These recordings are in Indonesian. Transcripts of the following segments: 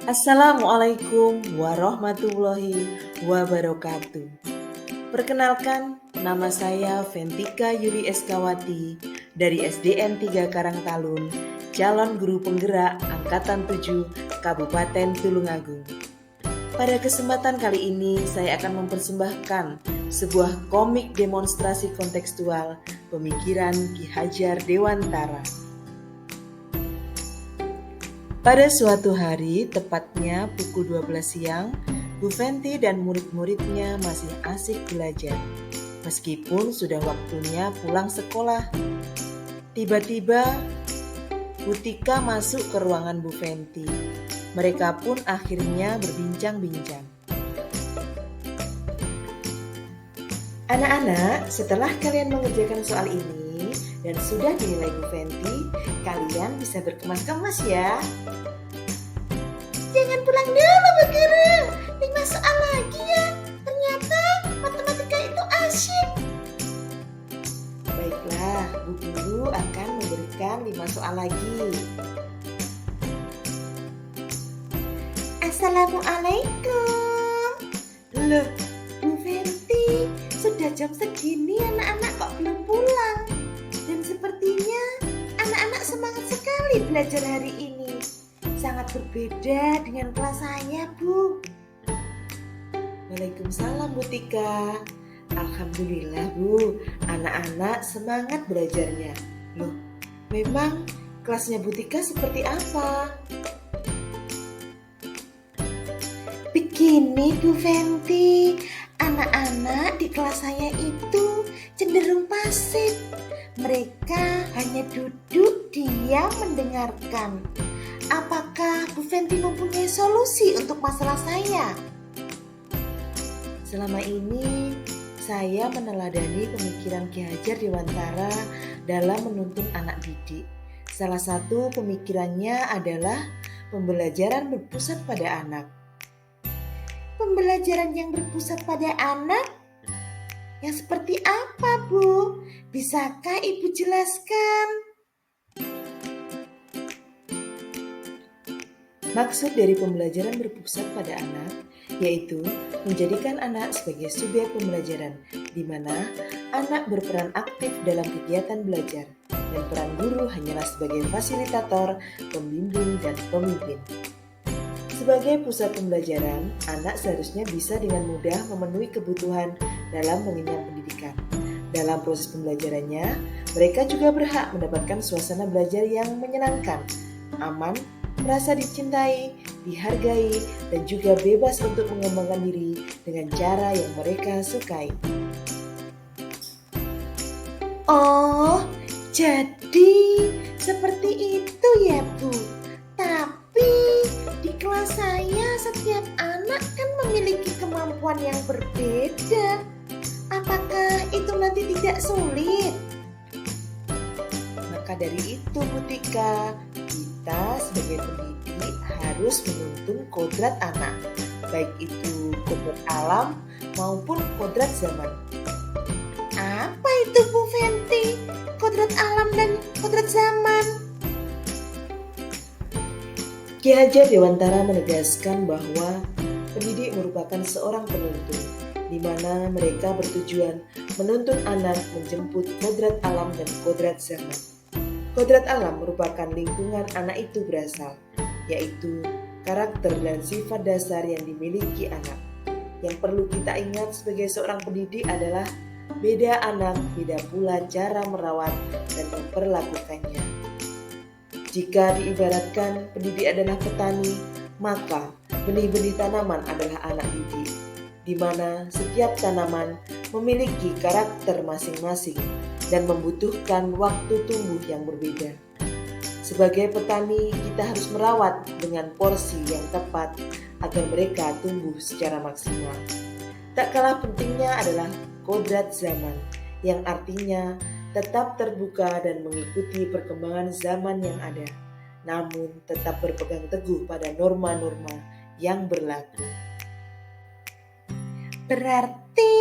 Assalamualaikum warahmatullahi wabarakatuh. Perkenalkan, nama saya Ventika Yuli Eskawati dari SDN 3 Karangtalun, calon guru penggerak Angkatan 7 Kabupaten Tulungagung. Pada kesempatan kali ini, saya akan mempersembahkan sebuah komik demonstrasi kontekstual pemikiran Ki Hajar Dewantara. Pada suatu hari, tepatnya pukul 12 siang, Bu Fenty dan murid-muridnya masih asik belajar. Meskipun sudah waktunya pulang sekolah. Tiba-tiba, Bu Tika masuk ke ruangan Bu Fenty. Mereka pun akhirnya berbincang-bincang. Anak-anak, setelah kalian mengerjakan soal ini dan sudah dinilai Bu Fenty, kalian bisa berkemas-kemas ya. Jangan pulang dulu Bu Guru, 5 soal lagi ya. Ternyata matematika itu asyik. Baiklah, Bu Guru akan memberikan 5 soal lagi. Assalamualaikum. Loh, Bu Fenty, sudah jam segini anak-anak kok belum pulang? Dan sepertinya anak-anak semangat sekali belajar hari ini. Sangat berbeda dengan kelas saya, Bu. Waalaikumsalam, Bu Tika. Alhamdulillah, Bu. Anak-anak semangat belajarnya. Loh, memang kelasnya Bu Tika seperti apa? Begini, Bu Fenty. Anak-anak di kelas saya itu cenderung pasif. Mereka hanya duduk diam mendengarkan. Apakah Bu Fenty mempunyai solusi untuk masalah saya? Selama ini saya meneladani pemikiran Ki Hajar Dewantara dalam menuntun anak didik. Salah satu pemikirannya adalah pembelajaran berpusat pada anak. Pembelajaran yang berpusat pada anak? Yang seperti apa, Bu? Bisakah Ibu jelaskan? Maksud dari pembelajaran berpusat pada anak yaitu menjadikan anak sebagai subjek pembelajaran, di mana anak berperan aktif dalam kegiatan belajar dan peran guru hanyalah sebagai fasilitator, pembimbing, dan pemimpin. Sebagai pusat pembelajaran, anak seharusnya bisa dengan mudah memenuhi kebutuhan dalam mengenyam pendidikan. Dalam proses pembelajarannya, mereka juga berhak mendapatkan suasana belajar yang menyenangkan, aman, merasa dicintai, dihargai, dan juga bebas untuk mengembangkan diri dengan cara yang mereka sukai. Oh, jadi seperti itu ya, Bu. Tapi di kelas saya setiap anak kan memiliki kemampuan yang berbeda. Apakah itu nanti tidak sulit? Maka dari itu, Bu Tika, kita sebagai pendidik harus menuntun kodrat anak, baik itu kodrat alam maupun kodrat zaman. Apa itu, Bu Fenty? Kodrat alam dan kodrat zaman? Ki Hajar Dewantara menegaskan bahwa pendidik merupakan seorang penuntun, di mana mereka bertujuan menuntun anak menjemput kodrat alam dan kodrat zaman. Kodrat alam merupakan lingkungan anak itu berasal, yaitu karakter dan sifat dasar yang dimiliki anak. Yang perlu kita ingat sebagai seorang pendidik adalah beda anak, beda pula cara merawat dan memperlakukannya. Jika diibaratkan pendidik adalah petani, maka benih-benih tanaman adalah anak didik, di mana setiap tanaman memiliki karakter masing-masing dan membutuhkan waktu tumbuh yang berbeda. Sebagai petani, kita harus merawat dengan porsi yang tepat agar mereka tumbuh secara maksimal. Tak kalah pentingnya adalah kodrat zaman, yang artinya tetap terbuka dan mengikuti perkembangan zaman yang ada, namun tetap berpegang teguh pada norma-norma yang berlaku. Berarti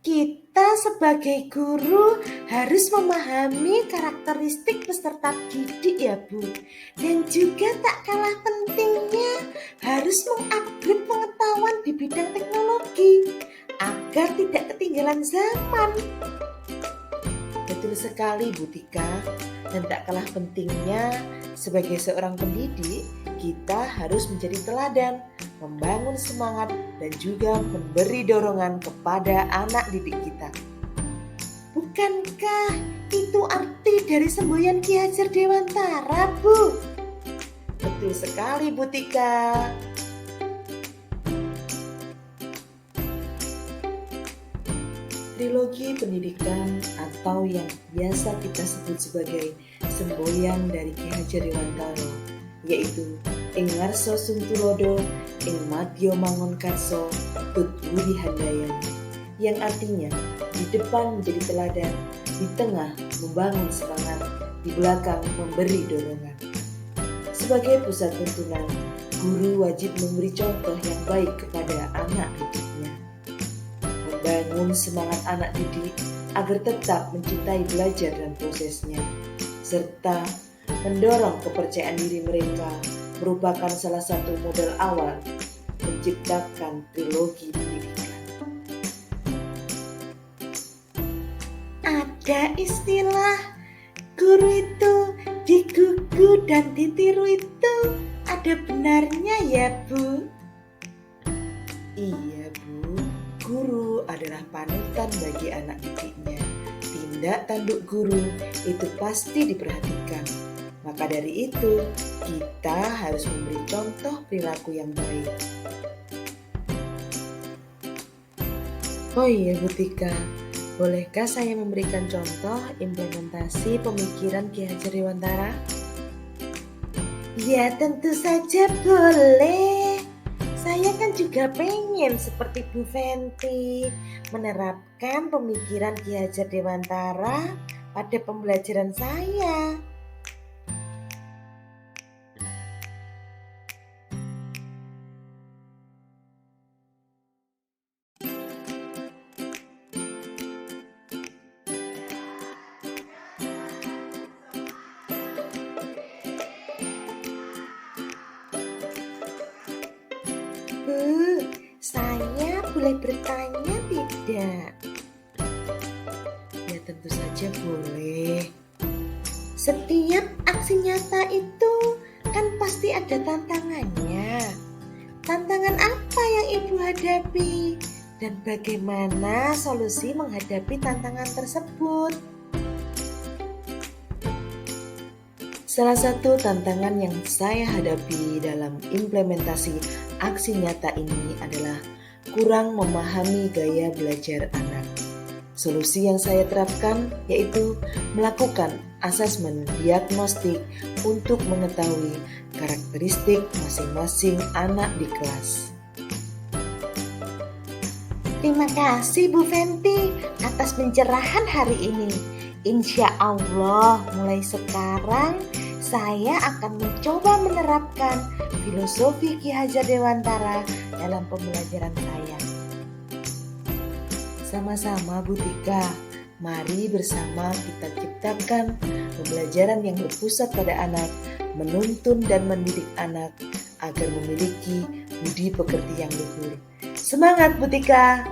kita sebagai guru harus memahami karakteristik peserta didik ya, Bu. Dan juga tak kalah pentingnya harus harus mengupgrade pengetahuan di bidang teknologi agar tidak ketinggalan zaman. Betul sekali Bu Tika, dan tak kalah pentingnya sebagai seorang pendidik, kita harus menjadi teladan, membangun semangat dan juga memberi dorongan kepada anak didik kita. Bukankah itu arti dari semboyan Ki Hajar Dewantara, Bu? Betul sekali Bu Tika. Trilogi pendidikan atau yang biasa kita sebut sebagai semboyan dari Ki Hajar Dewantara, yaitu Ing Ngarsa Suntulodo, Ing Madya Mangunkarso, Tut Budi Handayani, yang artinya di depan menjadi teladan, di tengah membangun semangat, di belakang memberi dorongan. Sebagai pusat tuntunan, guru wajib memberi contoh yang baik kepada anak didiknya. Membangun semangat anak didik agar tetap mencintai belajar dan prosesnya, serta mendorong kepercayaan diri mereka merupakan salah satu modal awal menciptakan trilogi pendidikan. Ada istilah guru itu digugu dan ditiru itu ada benarnya ya Bu? Iya Bu, guru adalah panutan bagi anak didiknya. Tindak tanduk guru itu pasti diperhatikan. Maka dari itu, kita harus memberi contoh perilaku yang baik. Oh iya Bu Tika, bolehkah saya memberikan contoh implementasi pemikiran Ki Hajar Dewantara? Ya tentu saja boleh. Saya kan juga pengen seperti Bu Fenty menerapkan pemikiran Ki Hajar Dewantara pada pembelajaran saya. Bu, saya boleh bertanya tidak? Ya tentu saja boleh. Setiap aksi nyata itu kan pasti ada tantangannya. Tantangan apa yang Ibu hadapi? Dan bagaimana solusi menghadapi tantangan tersebut? Salah satu tantangan yang saya hadapi dalam implementasi aksi nyata ini adalah kurang memahami gaya belajar anak. Solusi yang saya terapkan yaitu melakukan asesmen diagnostik untuk mengetahui karakteristik masing-masing anak di kelas. Terima kasih Bu Fenty atas pencerahan hari ini. Insya Allah mulai sekarang saya akan mencoba menerapkan filosofi Ki Hajar Dewantara dalam pembelajaran saya. Sama-sama Bu Tika, mari bersama kita ciptakan pembelajaran yang berpusat pada anak, menuntun dan mendidik anak agar memiliki budi pekerti yang luhur. Semangat Bu Tika!